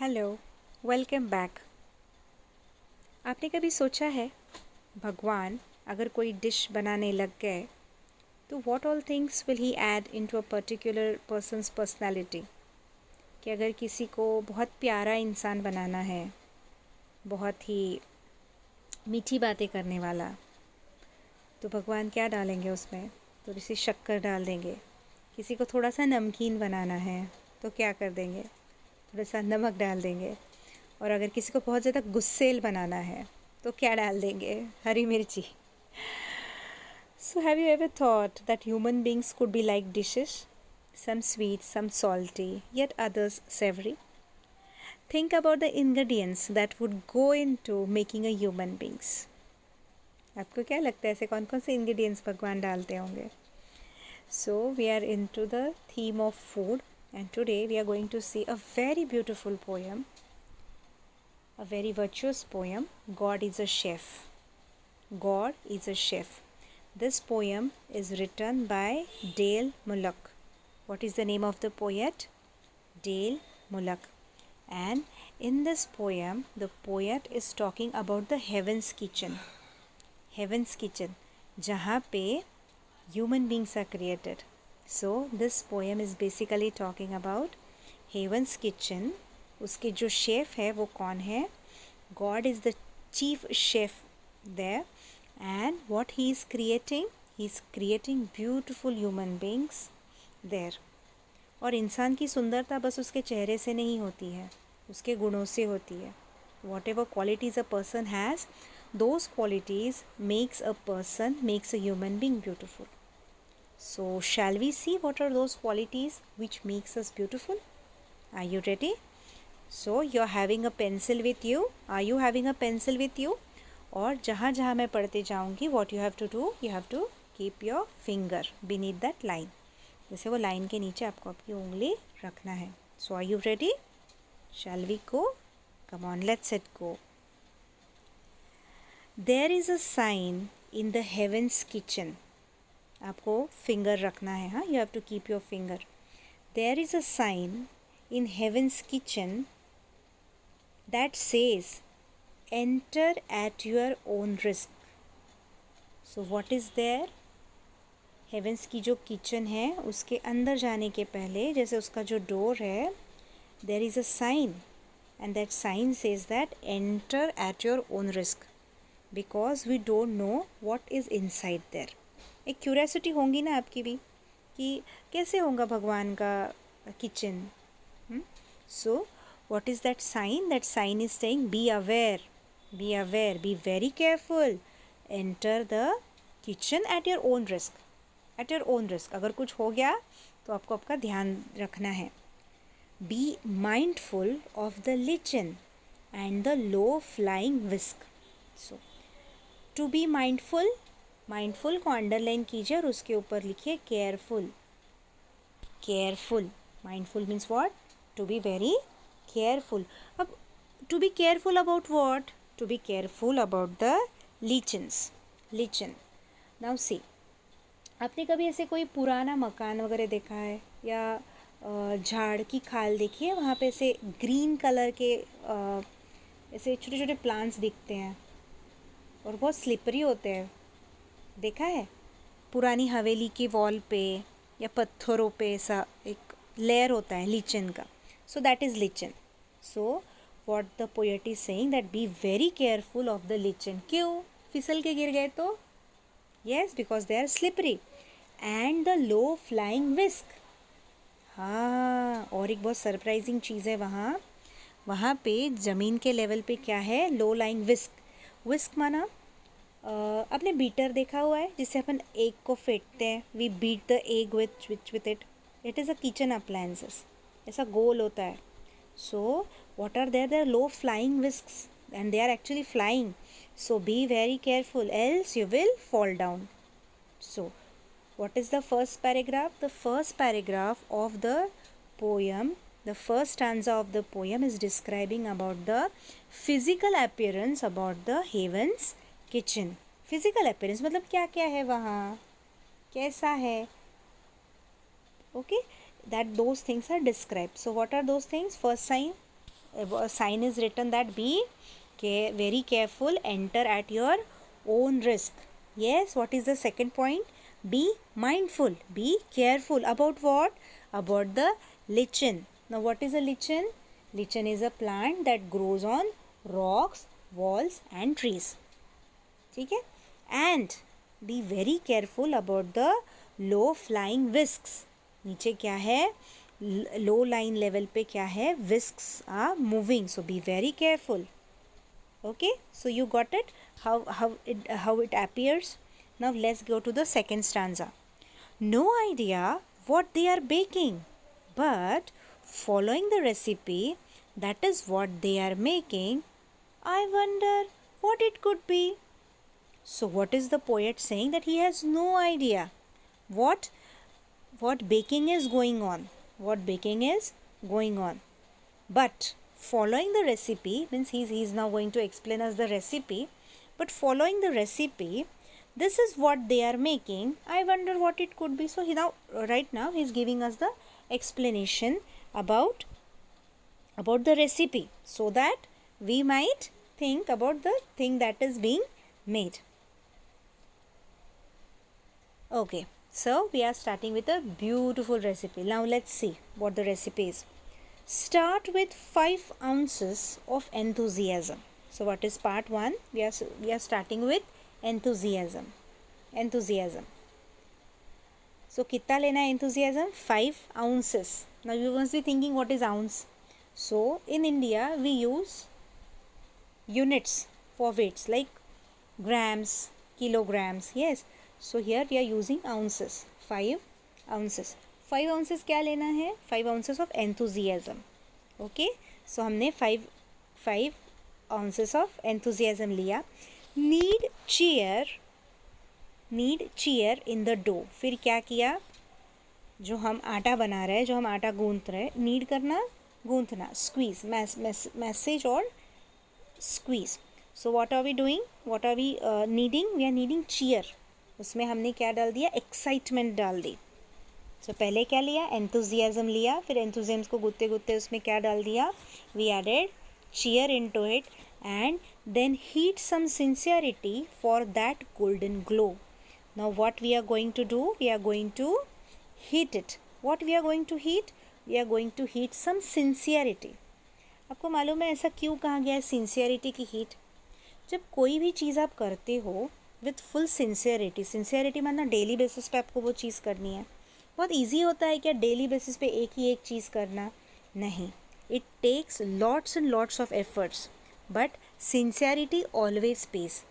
Hello, welcome back. आपने कभी सोचा है भगवान अगर कोई डिश बनाने लग गए तो what all things will he add into a particular persons personality. कि अगर किसी को बहुत प्यारा इंसान बनाना है, बहुत ही मीठी बातें करने वाला, तो भगवान क्या डालेंगे उसमें? थोड़ी सी शक्कर डाल देंगे। किसी को थोड़ा सा नमकीन बनाना है तो क्या कर देंगे? थोड़ा सा नमक डाल देंगे। और अगर किसी को बहुत ज़्यादा गुस्सेल बनाना है तो क्या डाल देंगे? हरी मिर्ची। So have you ever thought that human beings could be like dishes, some sweet, some salty, yet others savory? Think about the ingredients that would go into making a human beings. आपको क्या लगता है ऐसे कौन कौन से ingredients भगवान डालते होंगे? So we are into the theme of food, and today we are going to see a very beautiful poem, a very virtuous poem, God is a Chef. God is a Chef. This poem is written by Dale Mullock. What is the name of the poet? Dale Mullock. And in this poem, the poet is talking about the heaven's kitchen. Heaven's kitchen, जहाँ पे human beings are created. So this poem is basically talking about heaven's kitchen. उसके जो chef है वो कौन है? God is the chief chef there, and what he is creating? He is creating beautiful human beings there. और इंसान की सुंदरता बस उसके चेहरे से नहीं होती है, उसके गुणों से होती है. Whatever qualities a person has, those qualities makes a person, makes a human being beautiful. So shall we see what are those qualities which makes us beautiful? Are you ready? So you're having a pencil with you. Are you having a pencil with you? और जहाँ जहाँ मैं पढ़ते जाऊँगी, what you have to do, you have to keep your finger beneath that line. जैसे वो line के नीचे आपको आपकी उंगली रखना है. So are you ready? Shall we go? Come on, let's it go. There is a sign in the heaven's kitchen. आपको फिंगर रखना है. हाँ, you have to keep your finger. There is a sign in heaven's kitchen that says, enter at your own risk. So what is there? Heavens की जो kitchen है उसके अंदर जाने के पहले, जैसे उसका जो डोर है, there is a sign, and that sign says that enter at your own risk, because we don't know what is inside there. एक क्यूरियोसिटी होंगी ना आपकी भी कि कैसे होगा भगवान का kitchen. So what is that sign? That sign is saying be aware, be aware, be very careful, enter the kitchen at your own risk. At your own risk, अगर कुछ हो गया तो आपको आपका ध्यान रखना है. Be mindful of the lichen and the low flying whisk. So to be mindful, mindful को अंडरलाइन कीजिए और उसके ऊपर लिखिए careful. Careful, mindful means what? To be very careful. अब to be careful about what? To be careful about the lichens. Lichen. Now see, आपने कभी ऐसे कोई पुराना मकान वगैरह देखा है, या झाड़ की खाल देखी है? वहाँ पे ऐसे ग्रीन कलर के ऐसे छोटे छोटे प्लांट्स दिखते हैं और बहुत स्लिपरी होते हैं. देखा है? पुरानी हवेली की वॉल पे या पत्थरों पे ऐसा एक लेयर होता है लीचन का. So that is lichen. So what the poet is saying that be very careful of the lichen. क्यों? फिसल के गिर गए तो? Yes, because they are slippery. And the low flying whisk. हाँ, और एक बहुत सरप्राइजिंग चीज़ है वहाँ. वहाँ पे ज़मीन के लेवल पे क्या है? लो लाइंग विस्क. विस्क माना आपने बीटर देखा हुआ है जिससे अपन एग को फेंटते हैं. We beat the egg with it. It is a kitchen appliances. ऐसा गोल होता है. So what are there? There low flying whisks and they are actually flying. So be very careful, else you will fall down. So what is the first paragraph? The first paragraph of the poem, the first stanza of the poem is describing about the physical appearance about the heaven's kitchen. Physical appearance मतलब क्या क्या है वहाँ, कैसा है. Okay, that those things are described. So what are those things? First sign, a sign is written that be very careful, enter at your own risk. Yes, what is the second point? Be mindful, be careful about what? About the lichen. Now what is a lichen? Lichen is a plant that grows on rocks, walls and trees. ठीक है? And be very careful about the low flying whisks. नीचे क्या है? Low line level पे क्या है? Whisks are moving, so be very careful. Okay, so you got it, how it appears. Now let's go to the second stanza. No idea what they are baking, but following the recipe, that is what they are making. I wonder what it could be. So what is the poet saying? That he has no idea what baking is going on. What baking is going on. But following the recipe means he's now going to explain us the recipe. But following the recipe, this is what they are making. I wonder what it could be. So right now he's giving us the explanation about the recipe, so that we might think about the thing that is being made. Okay, so we are starting with a beautiful recipe. Now let's see what the recipe is. Start with 5 ounces of enthusiasm. So what is part 1? We are starting with enthusiasm. So कितना लेना है enthusiasm? 5 ounces. Now you must be thinking, what is ounce? So in India we use units for weights like grams, kilograms. Yes. So here we are using ounces. 5 ounces. 5 ounces क्या लेना है? 5 ounces of enthusiasm. Okay. So हमने 5 ounces of enthusiasm लिया. Need cheer in the dough. फिर क्या किया? जो हम आटा बना रहे हैं, जो हम आटा गूंथ रहे हैं, नीड करना, गूंथना, squeeze, message और squeeze. So what are we doing? What are we needing? We are needing cheer. उसमें हमने क्या डाल दिया? एक्साइटमेंट डाल दी. So पहले क्या लिया? एंथुजियाज़म लिया. फिर एंथुजियाज़म को गुत्ते गुत्ते उसमें क्या डाल दिया? We added cheer into it and then heat some sincerity for that golden glow. Now what we are going to do? We are going to heat it. What we are going to heat? We are going to heat some sincerity. आपको मालूम है ऐसा क्यों कहा गया है sincerity की heat? जब कोई भी चीज़ आप करते हो विथ फुल सिंसियरिटी मतलब डेली बेसिस पे आपको वो चीज़ करनी है. बहुत इजी होता है क्या डेली बेसिस पे एक ही एक चीज़ करना? नहीं. It takes lots and lots of efforts, but sincerity always pays.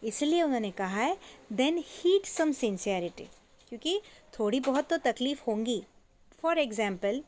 इसलिए उन्होंने कहा है देन हीट सम सिंसियरिटी, क्योंकि थोड़ी बहुत तो तकलीफ़ होंगी. फॉर एग्ज़ाम्पल,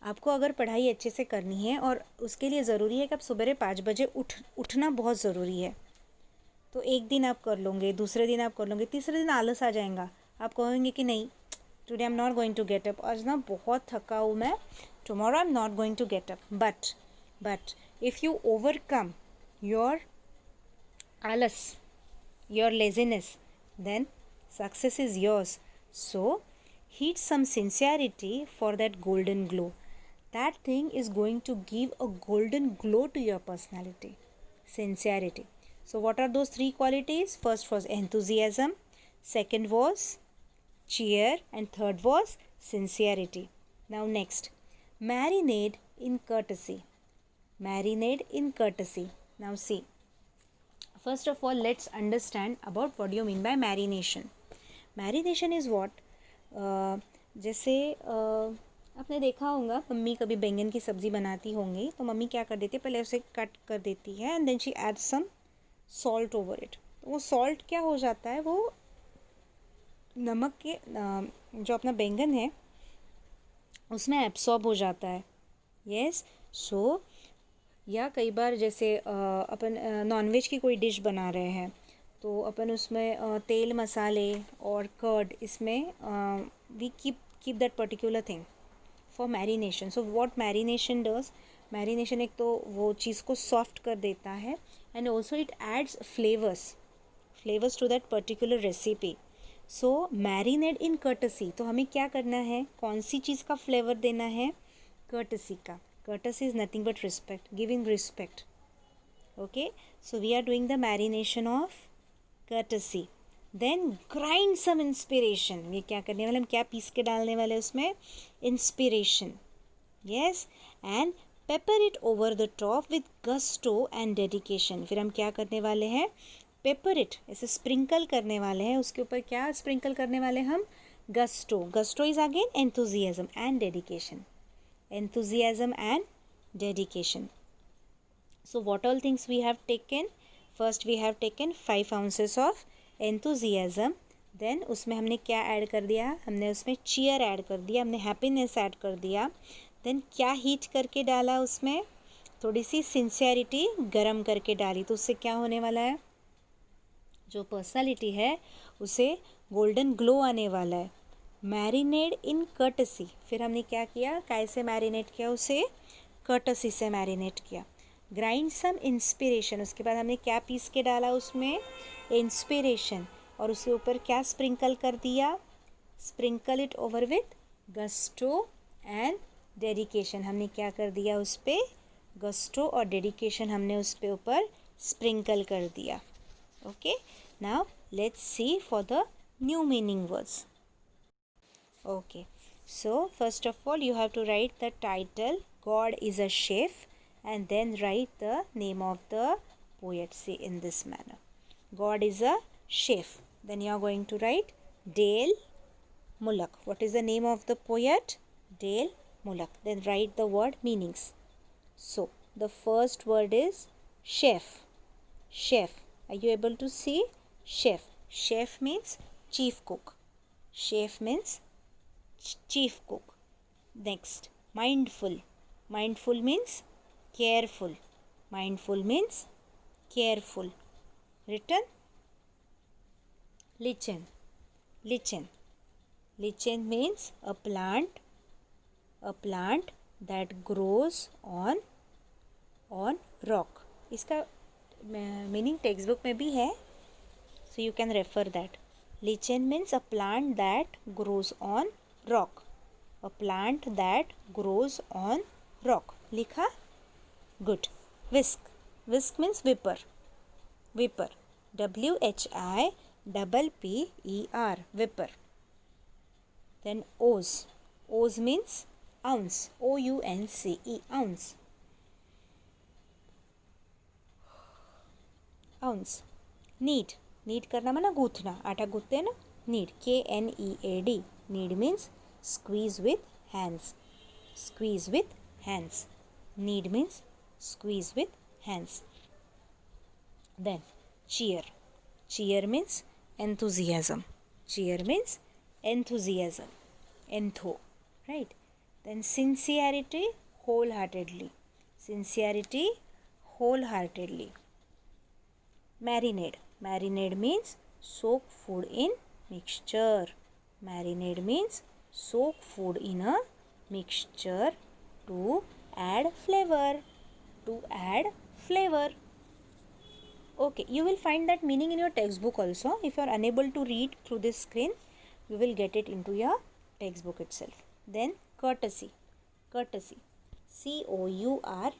आपको अगर पढ़ाई अच्छे से करनी है और उसके लिए ज़रूरी है कि आप सुबह 5 बजे उठना बहुत ज़रूरी है, तो एक दिन आप कर लोगे, दूसरे दिन आप कर लोगे, तीसरे दिन आलस आ जाएगा. आप कहेंगे कि नहीं, today I am not going to get up, आज ना बहुत थका हूँ मैं, tomorrow I am not going to get up. But if you overcome your आलस, your laziness, then success is yours. So heat some sincerity for that golden glow. That thing is going to give a golden glow to your personality. Sincerity. So what are those 3 qualities? First was enthusiasm, second was cheer, and third was sincerity. Now next, marinade in courtesy. Marinade in courtesy. Now see, first of all let's understand about what do you mean by marination. Marination is what? जैसे आपने देखा होगा mummy कभी बैंगन की सब्ज़ी बनाती होंगी तो मम्मी क्या कर देती है, पहले उसे कट कर देती है and then she add some salt over it. वो सॉल्ट क्या हो जाता है, वो नमक के जो अपना बैंगन है उसमें एब्सॉर्ब हो जाता है. यस. सो या कई बार जैसे अपन नॉनवेज की कोई डिश बना रहे हैं तो अपन उसमें तेल, मसाले और कर्ड, इसमें we keep that particular thing for marination. So what marination does? Marination एक तो वो चीज़ को सॉफ्ट कर देता है and also it adds flavours to that particular recipe. So marinate in courtesy. तो हमें क्या करना है, कौन सी चीज़ का फ्लेवर देना है? कर्टसी का. Courtesy is nothing but respect, giving respect. Okay, so we are doing the marination of courtesy. Then grind some inspiration. ये क्या करने वाले, हम क्या पीस के डालने वाले उसमें, inspiration. Yes, and pepper it over the top with gusto and dedication. फिर हम क्या करने वाले हैं, पेपर इट, ऐसे स्प्रिंकल करने वाले हैं उसके ऊपर. क्या स्प्रिंकल करने वाले हम, gusto. Gusto is again enthusiasm and dedication. Enthusiasm and dedication. So what all things we have taken? First we have taken 5 ounces of enthusiasm. Then उसमें हमने क्या ऐड कर दिया, हमने उसमें cheer ऐड कर दिया, हमने happiness ऐड कर दिया. Then क्या हीट करके डाला उसमें, थोड़ी सी सिंसियरिटी गरम करके डाली. तो उससे क्या होने वाला है, जो पर्सनालिटी है उसे गोल्डन ग्लो आने वाला है. मैरिनेड इन कर्टसी. फिर हमने क्या किया, कैसे मैरिनेट किया उसे, कर्टसी से मैरिनेट किया. Grind some inspiration. उसके बाद हमने क्या पीस के डाला उसमें, इंस्पिरेशन. और उसके ऊपर क्या स्प्रिंकल कर दिया, sprinkle it over with gusto and dedication. हमने क्या कर दिया उस पर, गस्टो और डेडिकेशन हमने उस पर ऊपर स्प्रिंकल कर दिया. Okay, now let's see for the new meaning words. Okay, so first of all you have to write the title, God is a chef, and then write the name of the poet. Say in this manner, God is a chef. Then you are going to write Dale Mullock. What is the name of the poet, Dale Mullock. Then write the word meanings. So the first word is chef. Chef. Are you able to see, chef? Chef means chief cook. Chef means chief cook. Next, mindful. Mindful means careful. Mindful means careful. Written, lichen. Lichen. Lichen means a plant that grows on rock. इसका meaning text book में भी है, so you can refer that. lichen means a plant that grows on rock. A plant that grows on rock. लिखा, good. Whisk. Whisk means whipper. Whipper. WHIPPER. Whipper. Then oz. Oz means ounce. OUNCE. Ounce. ounce. Knead. Knead करना माना गूथना, आटा गूथते हैं ना. Knead. KNEAD. Knead means squeeze with hands. Squeeze with hands. Knead means squeeze with hands. Then cheer. Cheer means enthusiasm. Cheer means enthusiasm. Entho. Right. Then sincerity, wholeheartedly. Sincerity, wholeheartedly. Marinade. Marinade means soak food in mixture. Marinade means soak food in a mixture to add flavor. To add flavor. Okay, you will find that meaning in your textbook also. If you are unable to read through this screen, you will get it into your textbook itself. Then courtesy. Courtesy. COURTESY.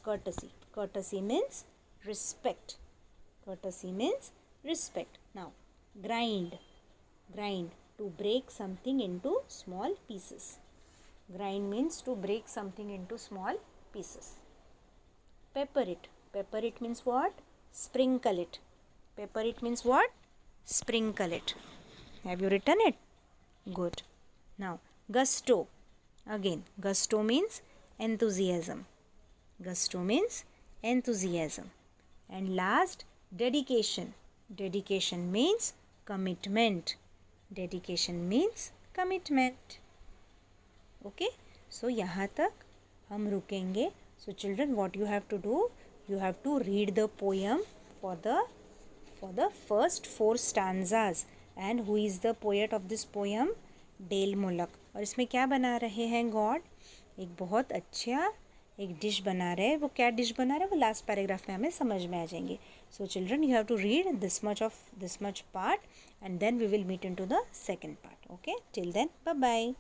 Courtesy. Courtesy means respect. Courtesy means respect. Now, grind. Grind. To break something into small pieces. Grind means to break something into small pieces. Pepper it. Pepper it means what? Sprinkle it. Pepper it means what? Sprinkle it. Have you written it? Good. Now, gusto. Again, gusto means enthusiasm. Gusto means enthusiasm. And last, dedication. Dedication means commitment. Dedication means commitment. Okay? So, यहाँ तक हम रुकेंगे. So, children, what you have to do? You have to read the poem for the first 4 stanzas. And who is the poet of this poem? Dale Mullock. और इसमें क्या बना रहे हैं गॉड? एक बहुत अच्छा एक डिश बना रहे हैं. वो क्या डिश बना रहे हैं वो लास्ट पैराग्राफ में हमें समझ में आ जाएंगे. So children, you have to read this much part, and then we will meet into the second part. Okay, till then, bye bye.